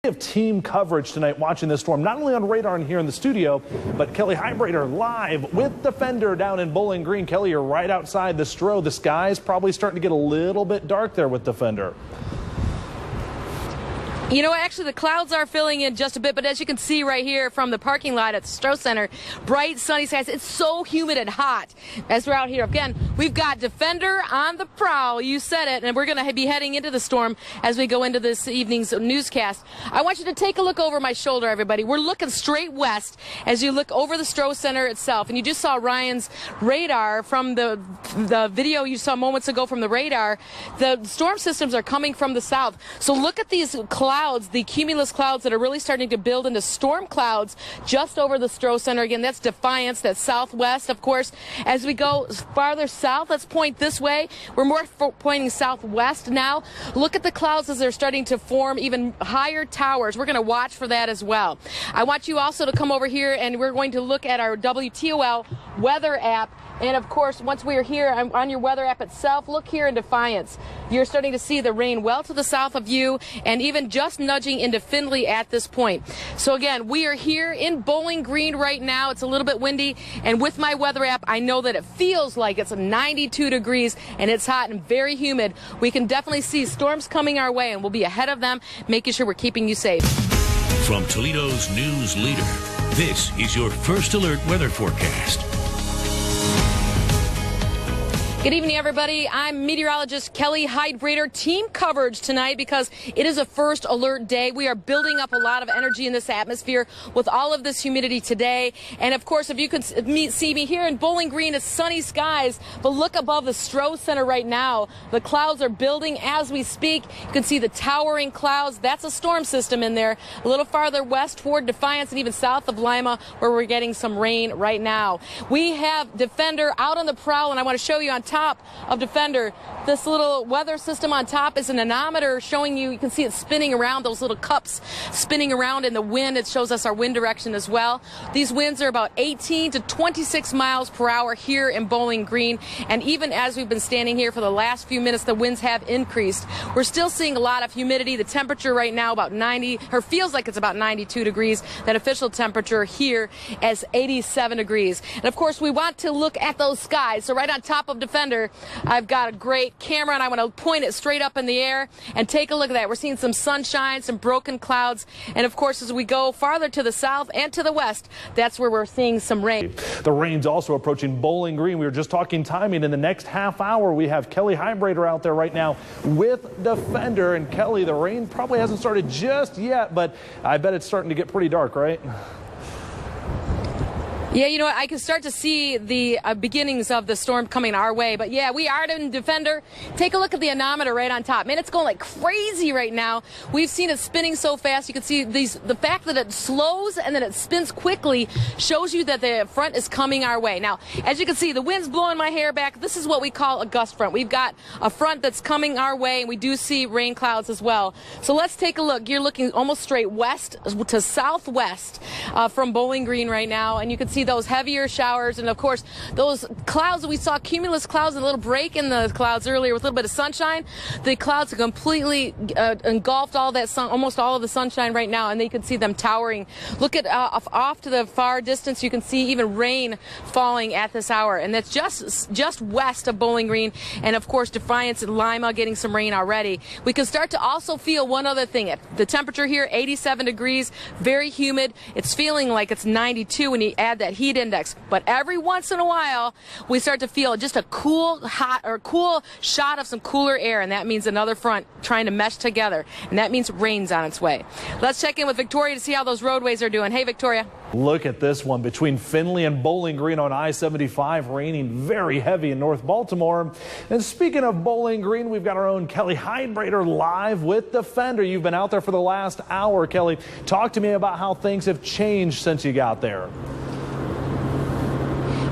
of team coverage tonight watching this storm, not only on radar and here in the studio, but Kelly Hybrader live with Defender down in Bowling Green. Kelly, you're right outside the Stro. The sky's probably starting to get a little bit dark there with Defender. You know, actually, the clouds are filling in just a bit, but as you can see right here from the parking lot at the Stro Center, bright sunny skies. It's so humid and hot as we're out here. Again, we've got Defender on the prowl. You said it, and we're going to be heading into the storm as we go into this evening's newscast. I want you to take a look over my shoulder, everybody. We're looking straight west as you look over the Stro Center itself, and you just saw Ryan's radar from the video you saw moments ago from the radar. The storm systems are coming from the south. So look at these clouds, the cumulus clouds that are really starting to build into storm clouds just over the Stro Center. Again, that's Defiance, that's southwest, of course. As we go farther south, let's point this way. We're more pointing southwest now. Look at the clouds as they're starting to form even higher towers. We're going to watch for that as well. I want you also to come over here, and we're going to look at our WTOL weather app. And of course, once we are here on your weather app itself, look here in Defiance. You're starting to see the rain well to the south of you and even just nudging into Findlay at this point. So again, we are here in Bowling Green right now. It's a little bit windy, and with my weather app, I know that it feels like it's 92 degrees and it's hot and very humid. We can definitely see storms coming our way, and we'll be ahead of them, making sure we're keeping you safe. From Toledo's news leader, this is your First Alert weather forecast. Good evening, everybody. I'm meteorologist Kelly Hybrader. Team coverage tonight because it is a first alert day. We are building up a lot of energy in this atmosphere with all of this humidity today. And of course, if you could see me here in Bowling Green, it's sunny skies. But look above the Stro Center right now. The clouds are building as we speak. You can see the towering clouds. That's a storm system in there. A little farther west toward Defiance and even south of Lima, where we're getting some rain right now. We have Defender out on the prowl, and I want to show you on top of Defender, this little weather system on top is an anemometer showing you can see it spinning around, those little cups spinning around in the wind. It shows us our wind direction as well. These winds are about 18 to 26 miles per hour here in Bowling Green, and even as we've been standing here for the last few minutes, the winds have increased. We're still seeing a lot of humidity. The temperature right now about 90, or feels like it's about 92 degrees. That official temperature here is 87 degrees. And of course, we want to look at those skies. So right on top of Defender, I've got a great camera, and I want to point it straight up in the air and take a look at that. We're seeing some sunshine, some broken clouds, and of course, as we go farther to the south and to the west, that's where we're seeing some rain. The rain's also approaching Bowling Green. We were just talking timing. In the next half hour, we have Kelly Hybrader out there right now with Defender. And Kelly, the rain probably hasn't started just yet, but I bet it's starting to get pretty dark, right? Yeah, you know what? I can start to see the beginnings of the storm coming our way. But yeah, we are in Defender. Take a look at the anemometer right on top. Man, it's going like crazy right now. We've seen it spinning so fast. You can see the fact that it slows and then it spins quickly shows you that the front is coming our way. Now, as you can see, the wind's blowing my hair back. This is what we call a gust front. We've got a front that's coming our way, and we do see rain clouds as well. So let's take a look. You're looking almost straight west to southwest from Bowling Green right now, and you can see those heavier showers, and of course those clouds that we saw, cumulus clouds, a little break in the clouds earlier with a little bit of sunshine. The clouds have completely engulfed all that sun, almost all of the sunshine right now, and you can see them towering. Look at off to the far distance. You can see even rain falling at this hour, and that's just west of Bowling Green, and of course Defiance and Lima getting some rain already. We can start to also feel one other thing. The temperature here, 87 degrees, very humid. It's feeling like it's 92 when you add that heat index, but every once in a while we start to feel just a cool shot of some cooler air, and that means another front trying to mesh together, and that means rain's on its way. Let's check in with Victoria to see how those roadways are doing. Hey, Victoria. Look at this one between Findlay and Bowling Green on I-75, raining very heavy in North Baltimore. And speaking of Bowling Green, we've got our own Kelly Hybrader live with Defender. You've been out there for the last hour. Kelly, talk to me about how things have changed since you got there.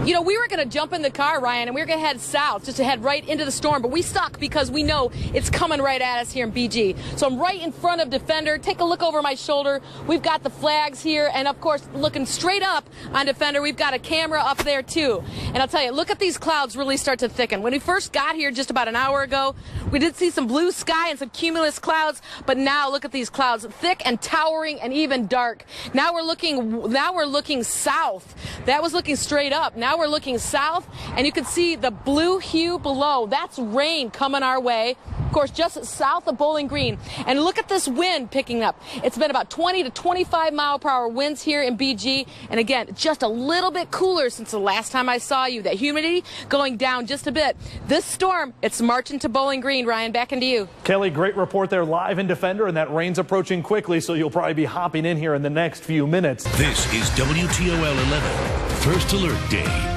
You know, we were going to jump in the car, Ryan, and we were going to head south, just to head right into the storm, but we stuck because we know it's coming right at us here in BG. So I'm right in front of Defender. Take a look over my shoulder. We've got the flags here, and of course, looking straight up on Defender, we've got a camera up there too. And I'll tell you, look at these clouds really start to thicken. When we first got here just about an hour ago, we did see some blue sky and some cumulus clouds, but now look at these clouds, thick and towering and even dark. Now we're looking south. That was looking straight up. Now we're looking south, and you can see the blue hue below. That's rain coming our way. Of course, just south of Bowling Green. And look at this wind picking up. It's been about 20 to 25 mile per hour winds here in BG. And again, just a little bit cooler since the last time I saw you. That humidity going down just a bit. This storm, it's marching to Bowling Green. Ryan, back into you. Kelly, great report there live in Defender, and that rain's approaching quickly, so you'll probably be hopping in here in the next few minutes. This is WTOL 11, First Alert Day.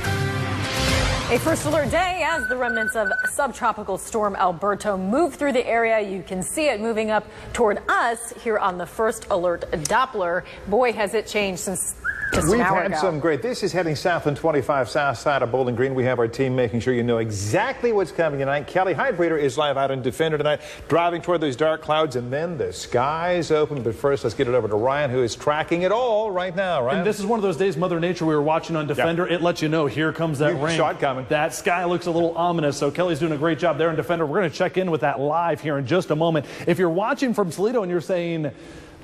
A first alert day as the remnants of subtropical storm Alberto move through the area. You can see it moving up toward us here on the first alert Doppler. Boy, has it changed since just an hour ago. We've had some great. This is heading south on 25 south side of Bowling Green. We have our team making sure you know exactly what's coming tonight. Kelly Hydebreeder is live out in Defender tonight, driving toward those dark clouds, and then the skies open. But first, let's get it over to Ryan, who is tracking it all right now. Ryan? And this is one of those days, Mother Nature, we were watching on Defender. Yep. It lets you know, here comes that rain. Saw it coming. That sky looks a little ominous, so Kelly's doing a great job there in Defender. We're going to check in with that live here in just a moment. If you're watching from Toledo and you're saying,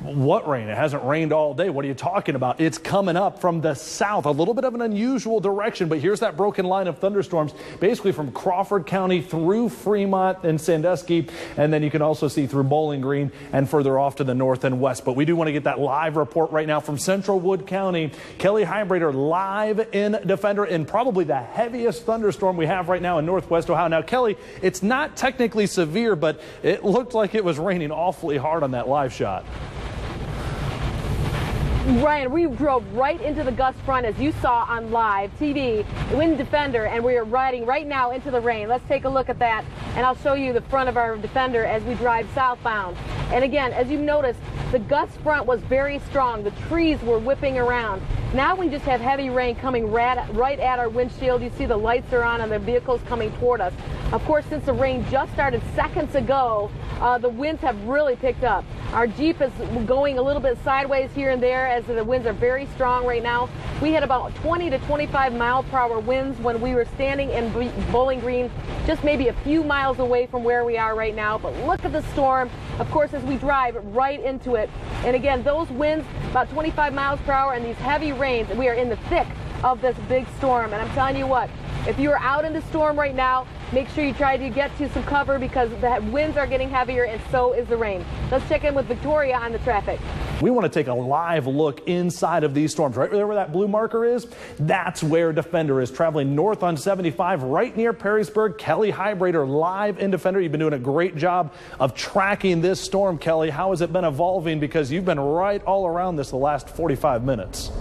what rain? It hasn't rained all day. What are you talking about? It's coming up from the south, a little bit of an unusual direction, but here's that broken line of thunderstorms, basically from Crawford County through Fremont and Sandusky, and then you can also see through Bowling Green and further off to the north and west. But we do want to get that live report right now from Central Wood County. Kelly Hydebreeder live in Defender in probably the heaviest thunderstorm we have right now in northwest Ohio. Now, Kelly, it's not technically severe, but it looked like it was raining awfully hard on that live shot. Ryan, we drove right into the gust front, as you saw on live TV, in Defender, and we are riding right now into the rain. Let's take a look at that, and I'll show you the front of our Defender as we drive southbound. And again, as you've noticed, the gust front was very strong. The trees were whipping around. Now we just have heavy rain coming right at our windshield. You see the lights are on and the vehicles coming toward us. Of course, since the rain just started seconds ago, the winds have really picked up. Our Jeep is going a little bit sideways here and there as the winds are very strong right now. We had about 20 to 25 mile per hour winds when we were standing in Bowling Green, just maybe a few miles away from where we are right now. But look at the storm, of course, as we drive right into it. And again, those winds, about 25 miles per hour, and these heavy rains, we are in the thick of this big storm. And I'm telling you what, if you are out in the storm right now, make sure you try to get to some cover because the winds are getting heavier and so is the rain. Let's check in with Victoria on the traffic. We want to take a live look inside of these storms. Right there where that blue marker is, that's where Defender is, traveling north on 75 right near Perrysburg. Kelly Hydebreeder live in Defender. You've been doing a great job of tracking this storm, Kelly. How has it been evolving? Because you've been right all around this the last 45 minutes.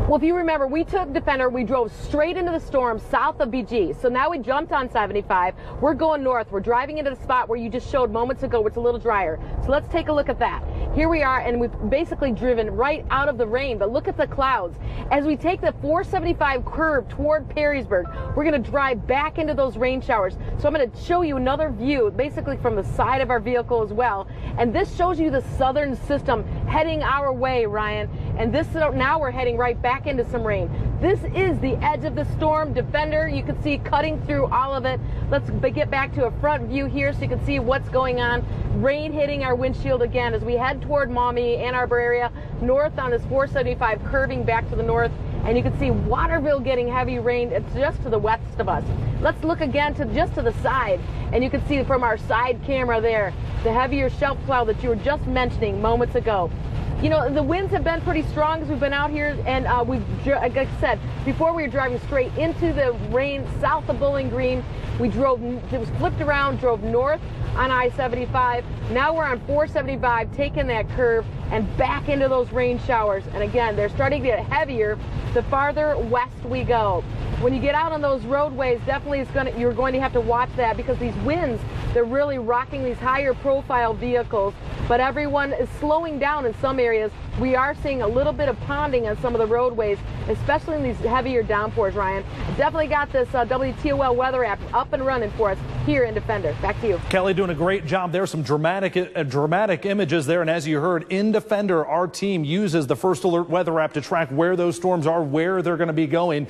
Well, if you remember, we took Defender, we drove straight into the storm south of BG. So now we jumped on 75. We're going north. We're driving into the spot where you just showed moments ago where it's a little drier. So let's take a look at that. Here we are, and we've basically driven right out of the rain. But look at the clouds. As we take the 475 curve toward Perrysburg, we're going to drive back into those rain showers. So I'm going to show you another view, basically from the side of our vehicle as well. And this shows you the southern system heading our way, Ryan. And this now we're heading right back into some rain. This is the edge of the storm. Defender, you can see cutting through all of it. Let's get back to a front view here so you can see what's going on. Rain hitting our windshield again as we head toward Maumee, Ann Arbor area, north on this 475, curving back to the north. And you can see Waterville getting heavy rain. It's just to the west of us. Let's look again to just to the side, and you can see from our side camera there the heavier shelf cloud that you were just mentioning moments ago. You know, the winds have been pretty strong as we've been out here, and like I said, before we were driving straight into the rain south of Bowling Green. We drove, it was flipped around, drove north on I-75. Now we're on 475, taking that curve and back into those rain showers. And again, they're starting to get heavier the farther west we go. when you get out on those roadways, definitely you're going to have to watch that, because these winds, they're really rocking these higher profile vehicles. But everyone is slowing down in some areas. We are seeing a little bit of ponding on some of the roadways, especially in these heavier downpours, Ryan. Definitely got this WTOL weather app up and running for us here in Defender. Back to you. Kelly doing a great job there. Some dramatic images there. And as you heard, in Defender, our team uses the First Alert weather app to track where those storms are, where they're going to be going.